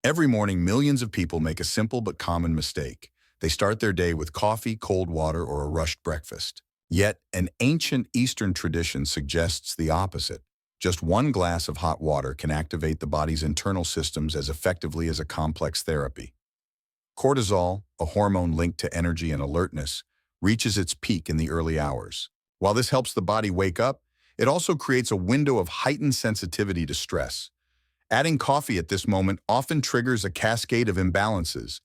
Every morning, millions of people make a simple but common mistake. They start their day with coffee, cold water, or a rushed breakfast. Yet, an ancient Eastern tradition suggests the opposite. Just one glass of hot water can activate the body's internal systems as effectively as a complex therapy. Cortisol, a hormone linked to energy and alertness, reaches its peak in the early hours. While this helps the body wake up, it also creates a window of heightened sensitivity to stress. Adding coffee at this moment often triggers a cascade of imbalances: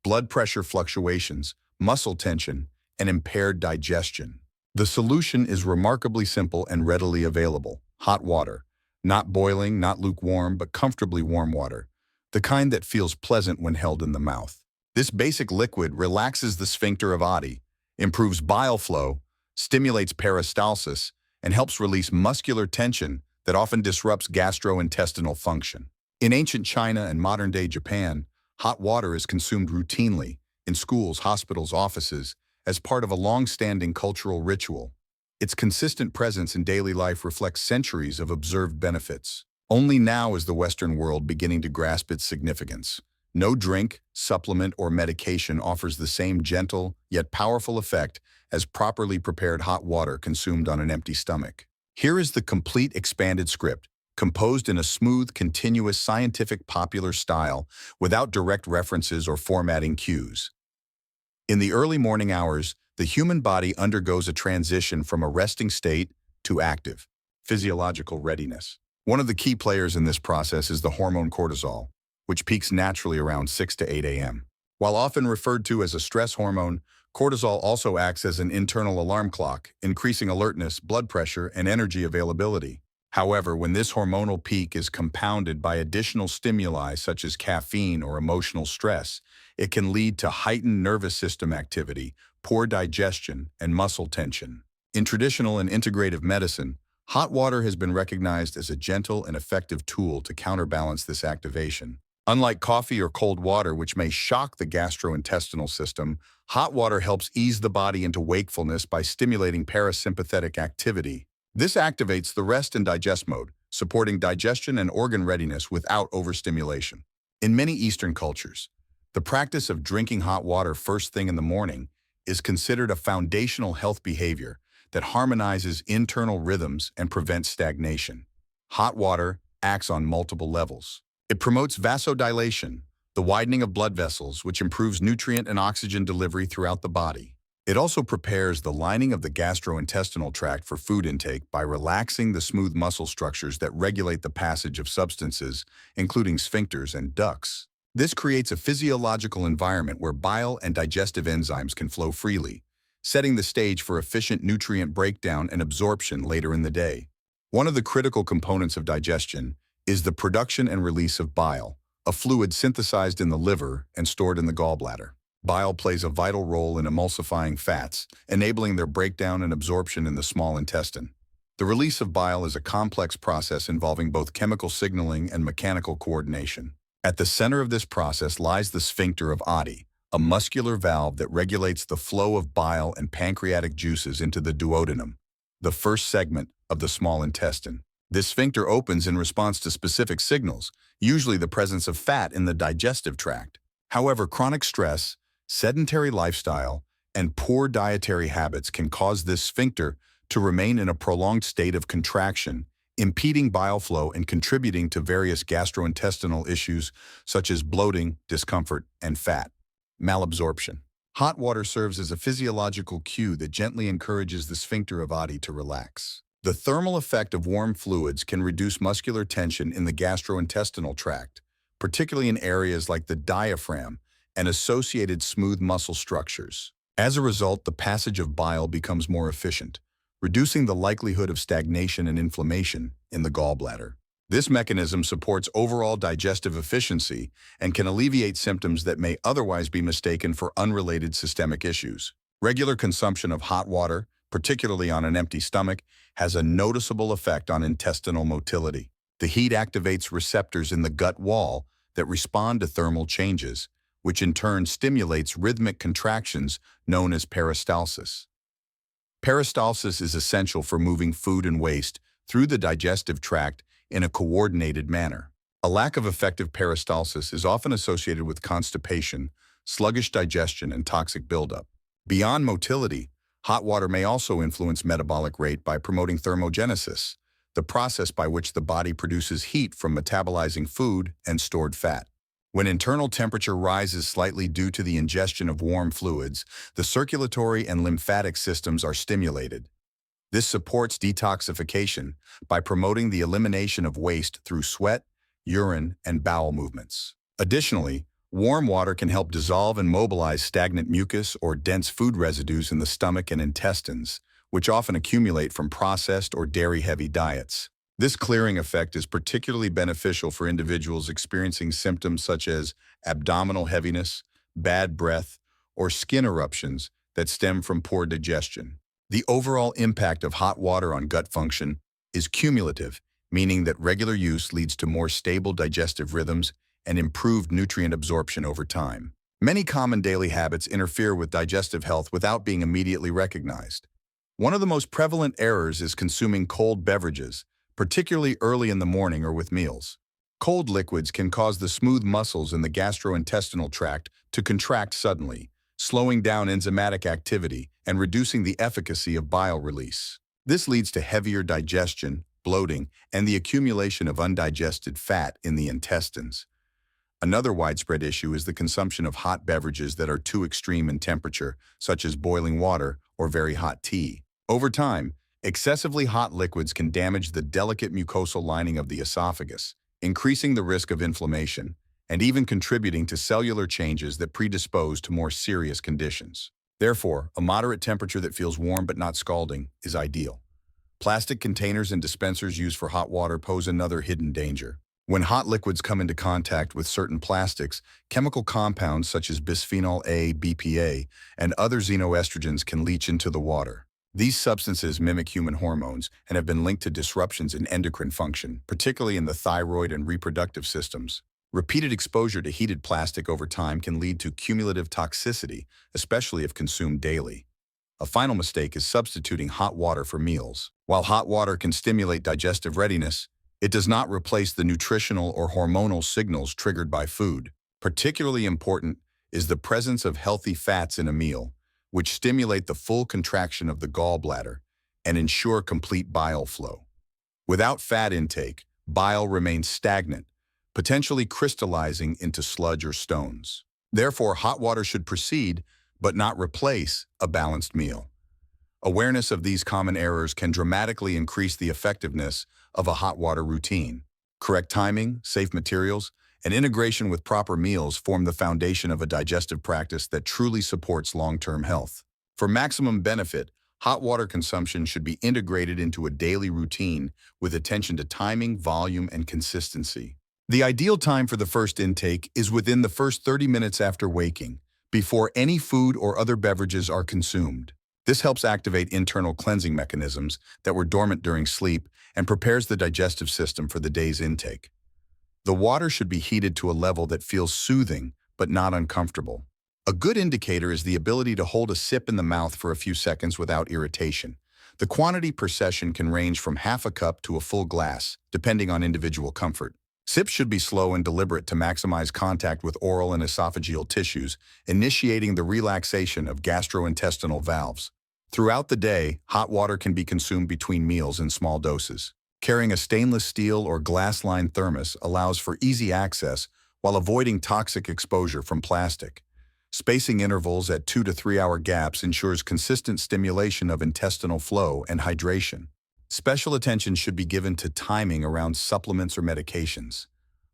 blood pressure fluctuations, muscle tension, and impaired digestion. The solution is remarkably simple and readily available: hot water. Not boiling, not lukewarm, but comfortably warm water, the kind that feels pleasant when held in the mouth. This basic liquid relaxes the sphincter of Oddi, improves bile flow, stimulates peristalsis, and helps release muscular tension that often disrupts gastrointestinal function. In ancient China and modern-day Japan, hot water is consumed routinely in schools, hospitals, offices, as part of a long-standing cultural ritual. Its consistent presence in daily life reflects centuries of observed benefits. Only now is the Western world beginning to grasp its significance. No drink, supplement, or medication offers the same gentle, yet powerful effect as properly prepared hot water consumed on an empty stomach. Here is the complete expanded script, composed in a smooth, continuous, scientific, popular style, without direct references or formatting cues. In the early morning hours, the human body undergoes a transition from a resting state to active, physiological readiness. One of the key players in this process is the hormone cortisol, which peaks naturally around 6 to 8 a.m. While often referred to as a stress hormone, cortisol also acts as an internal alarm clock, increasing alertness, blood pressure, and energy availability. However, when this hormonal peak is compounded by additional stimuli such as caffeine or emotional stress, it can lead to heightened nervous system activity, poor digestion, and muscle tension. In traditional and integrative medicine, hot water has been recognized as a gentle and effective tool to counterbalance this activation. Unlike coffee or cold water, which may shock the gastrointestinal system, hot water helps ease the body into wakefulness by stimulating parasympathetic activity. This activates the rest and digest mode, supporting digestion and organ readiness without overstimulation. In many Eastern cultures, the practice of drinking hot water first thing in the morning is considered a foundational health behavior that harmonizes internal rhythms and prevents stagnation. Hot water acts on multiple levels. It promotes vasodilation, the widening of blood vessels, which improves nutrient and oxygen delivery throughout the body. It also prepares the lining of the gastrointestinal tract for food intake by relaxing the smooth muscle structures that regulate the passage of substances, including sphincters and ducts. This creates a physiological environment where bile and digestive enzymes can flow freely, setting the stage for efficient nutrient breakdown and absorption later in the day. One of the critical components of digestion is the production and release of bile, a fluid synthesized in the liver and stored in the gallbladder. Bile plays a vital role in emulsifying fats, enabling their breakdown and absorption in the small intestine. The release of bile is a complex process involving both chemical signaling and mechanical coordination. At the center of this process lies the sphincter of Oddi, a muscular valve that regulates the flow of bile and pancreatic juices into the duodenum, the first segment of the small intestine. This sphincter opens in response to specific signals, usually the presence of fat in the digestive tract. However, chronic stress, sedentary lifestyle, and poor dietary habits can cause this sphincter to remain in a prolonged state of contraction, impeding bile flow and contributing to various gastrointestinal issues such as bloating, discomfort, and fat malabsorption. Hot water serves as a physiological cue that gently encourages the sphincter of Oddi to relax. The thermal effect of warm fluids can reduce muscular tension in the gastrointestinal tract, particularly in areas like the diaphragm and associated smooth muscle structures. As a result, the passage of bile becomes more efficient, reducing the likelihood of stagnation and inflammation in the gallbladder. This mechanism supports overall digestive efficiency and can alleviate symptoms that may otherwise be mistaken for unrelated systemic issues. Regular consumption of hot water, particularly on an empty stomach, has a noticeable effect on intestinal motility. The heat activates receptors in the gut wall that respond to thermal changes, which in turn stimulates rhythmic contractions known as peristalsis. Peristalsis is essential for moving food and waste through the digestive tract in a coordinated manner. A lack of effective peristalsis is often associated with constipation, sluggish digestion, and toxic buildup. Beyond motility, hot water may also influence metabolic rate by promoting thermogenesis, the process by which the body produces heat from metabolizing food and stored fat. When internal temperature rises slightly due to the ingestion of warm fluids, the circulatory and lymphatic systems are stimulated. This supports detoxification by promoting the elimination of waste through sweat, urine, and bowel movements. Additionally, warm water can help dissolve and mobilize stagnant mucus or dense food residues in the stomach and intestines, which often accumulate from processed or dairy-heavy diets. This clearing effect is particularly beneficial for individuals experiencing symptoms such as abdominal heaviness, bad breath, or skin eruptions that stem from poor digestion. The overall impact of hot water on gut function is cumulative, meaning that regular use leads to more stable digestive rhythms and improved nutrient absorption over time. Many common daily habits interfere with digestive health without being immediately recognized. One of the most prevalent errors is consuming cold beverages, particularly early in the morning or with meals. Cold liquids can cause the smooth muscles in the gastrointestinal tract to contract suddenly, slowing down enzymatic activity and reducing the efficacy of bile release. This leads to heavier digestion, bloating, and the accumulation of undigested fat in the intestines. Another widespread issue is the consumption of hot beverages that are too extreme in temperature, such as boiling water or very hot tea. Over time, excessively hot liquids can damage the delicate mucosal lining of the esophagus, increasing the risk of inflammation, and even contributing to cellular changes that predispose to more serious conditions. Therefore, a moderate temperature that feels warm but not scalding is ideal. Plastic containers and dispensers used for hot water pose another hidden danger. When hot liquids come into contact with certain plastics, chemical compounds such as bisphenol A, BPA, and other xenoestrogens can leach into the water. These substances mimic human hormones and have been linked to disruptions in endocrine function, particularly in the thyroid and reproductive systems. Repeated exposure to heated plastic over time can lead to cumulative toxicity, especially if consumed daily. A final mistake is substituting hot water for meals. While hot water can stimulate digestive readiness, it does not replace the nutritional or hormonal signals triggered by food. Particularly important is the presence of healthy fats in a meal, which stimulate the full contraction of the gallbladder and ensure complete bile flow. Without fat intake, bile remains stagnant, potentially crystallizing into sludge or stones. Therefore, hot water should precede, but not replace, a balanced meal. Awareness of these common errors can dramatically increase the effectiveness of a hot water routine. Correct timing, safe materials, and integration with proper meals form the foundation of a digestive practice that truly supports long-term health. For maximum benefit, hot water consumption should be integrated into a daily routine with attention to timing, volume, and consistency. The ideal time for the first intake is within the first 30 minutes after waking, before any food or other beverages are consumed. This helps activate internal cleansing mechanisms that were dormant during sleep and prepares the digestive system for the day's intake. The water should be heated to a level that feels soothing but not uncomfortable. A good indicator is the ability to hold a sip in the mouth for a few seconds without irritation. The quantity per session can range from half a cup to a full glass, depending on individual comfort. Sips should be slow and deliberate to maximize contact with oral and esophageal tissues, initiating the relaxation of gastrointestinal valves. Throughout the day, hot water can be consumed between meals in small doses. Carrying a stainless steel or glass-lined thermos allows for easy access while avoiding toxic exposure from plastic. Spacing intervals at 2 to 3 hour gaps ensures consistent stimulation of intestinal flow and hydration. Special attention should be given to timing around supplements or medications.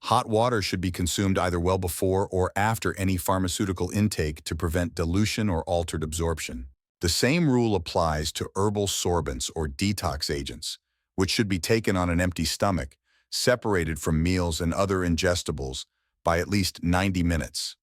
Hot water should be consumed either well before or after any pharmaceutical intake to prevent dilution or altered absorption. The same rule applies to herbal sorbents or detox agents, which should be taken on an empty stomach, separated from meals and other ingestibles, by at least 90 minutes.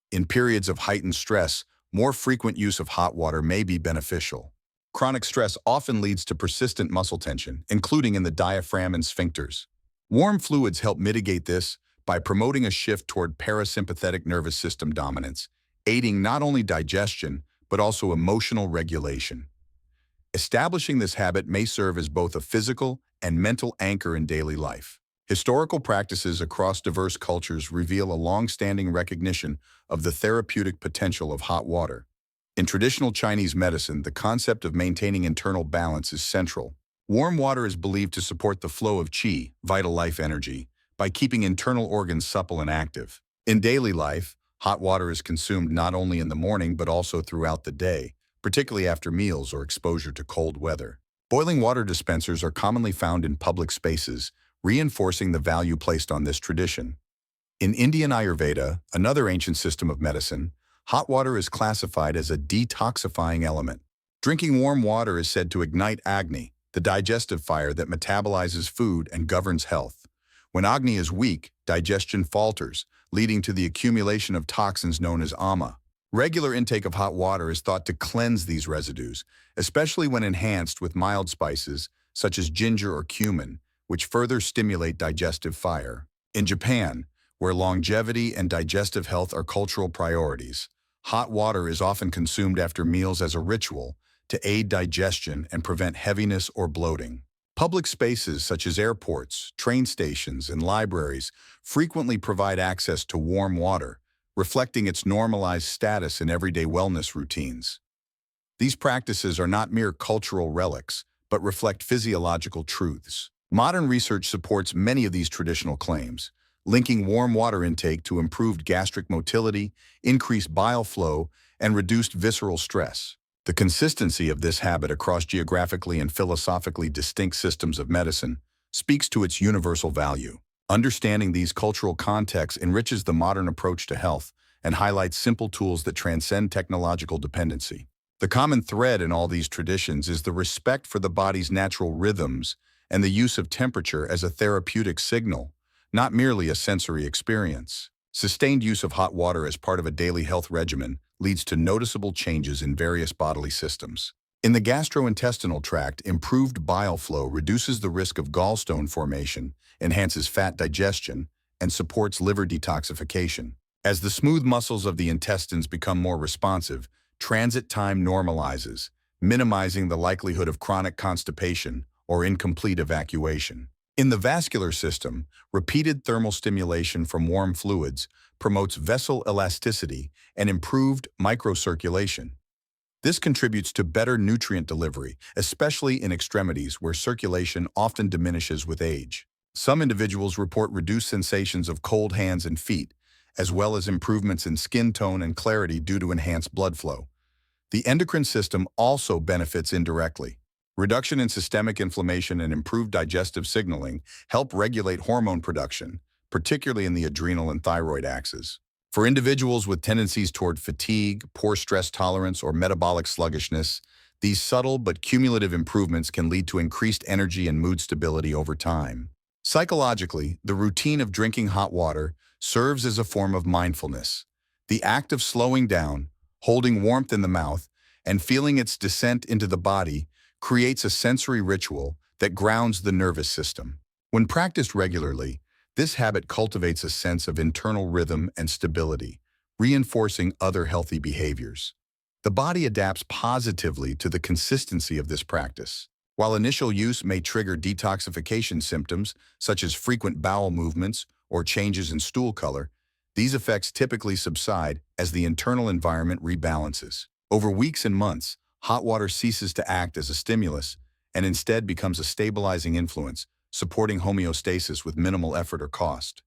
In periods of heightened stress, more frequent use of hot water may be beneficial. Chronic stress often leads to persistent muscle tension, including in the diaphragm and sphincters. Warm fluids help mitigate this by promoting a shift toward parasympathetic nervous system dominance, aiding not only digestion, but also emotional regulation. Establishing this habit may serve as both a physical and mental anchor in daily life. Historical practices across diverse cultures reveal a long-standing recognition of the therapeutic potential of hot water. In traditional Chinese medicine, the concept of maintaining internal balance is central. Warm water is believed to support the flow of qi, vital life energy, by keeping internal organs supple and active. In daily life, hot water is consumed not only in the morning but also throughout the day, particularly after meals or exposure to cold weather. Boiling water dispensers are commonly found in public spaces, reinforcing the value placed on this tradition. In Indian Ayurveda, another ancient system of medicine, hot water is classified as a detoxifying element. Drinking warm water is said to ignite Agni, the digestive fire that metabolizes food and governs health. When Agni is weak, digestion falters, leading to the accumulation of toxins known as ama. Regular intake of hot water is thought to cleanse these residues, especially when enhanced with mild spices, such as ginger or cumin, which further stimulate digestive fire. In Japan, where longevity and digestive health are cultural priorities, hot water is often consumed after meals as a ritual to aid digestion and prevent heaviness or bloating. Public spaces such as airports, train stations, and libraries frequently provide access to warm water, reflecting its normalized status in everyday wellness routines. These practices are not mere cultural relics, but reflect physiological truths. Modern research supports many of these traditional claims, linking warm water intake to improved gastric motility, increased bile flow, and reduced visceral stress. The consistency of this habit across geographically and philosophically distinct systems of medicine speaks to its universal value. Understanding these cultural contexts enriches the modern approach to health and highlights simple tools that transcend technological dependency. The common thread in all these traditions is the respect for the body's natural rhythms and the use of temperature as a therapeutic signal, not merely a sensory experience. Sustained use of hot water as part of a daily health regimen leads to noticeable changes in various bodily systems. In the gastrointestinal tract, improved bile flow reduces the risk of gallstone formation, enhances fat digestion, and supports liver detoxification. As the smooth muscles of the intestines become more responsive, transit time normalizes, minimizing the likelihood of chronic constipation or incomplete evacuation. In the vascular system, repeated thermal stimulation from warm fluids promotes vessel elasticity and improved microcirculation. This contributes to better nutrient delivery, especially in extremities where circulation often diminishes with age. Some individuals report reduced sensations of cold hands and feet, as well as improvements in skin tone and clarity due to enhanced blood flow. The endocrine system also benefits indirectly. Reduction in systemic inflammation and improved digestive signaling help regulate hormone production, particularly in the adrenal and thyroid axes. For individuals with tendencies toward fatigue, poor stress tolerance, or metabolic sluggishness, these subtle but cumulative improvements can lead to increased energy and mood stability over time. Psychologically, the routine of drinking hot water serves as a form of mindfulness. The act of slowing down, holding warmth in the mouth, and feeling its descent into the body creates a sensory ritual that grounds the nervous system. When practiced regularly, this habit cultivates a sense of internal rhythm and stability, reinforcing other healthy behaviors. The body adapts positively to the consistency of this practice. While initial use may trigger detoxification symptoms, such as frequent bowel movements or changes in stool color, these effects typically subside as the internal environment rebalances. Over weeks and months, hot water ceases to act as a stimulus and instead becomes a stabilizing influence, supporting homeostasis with minimal effort or cost.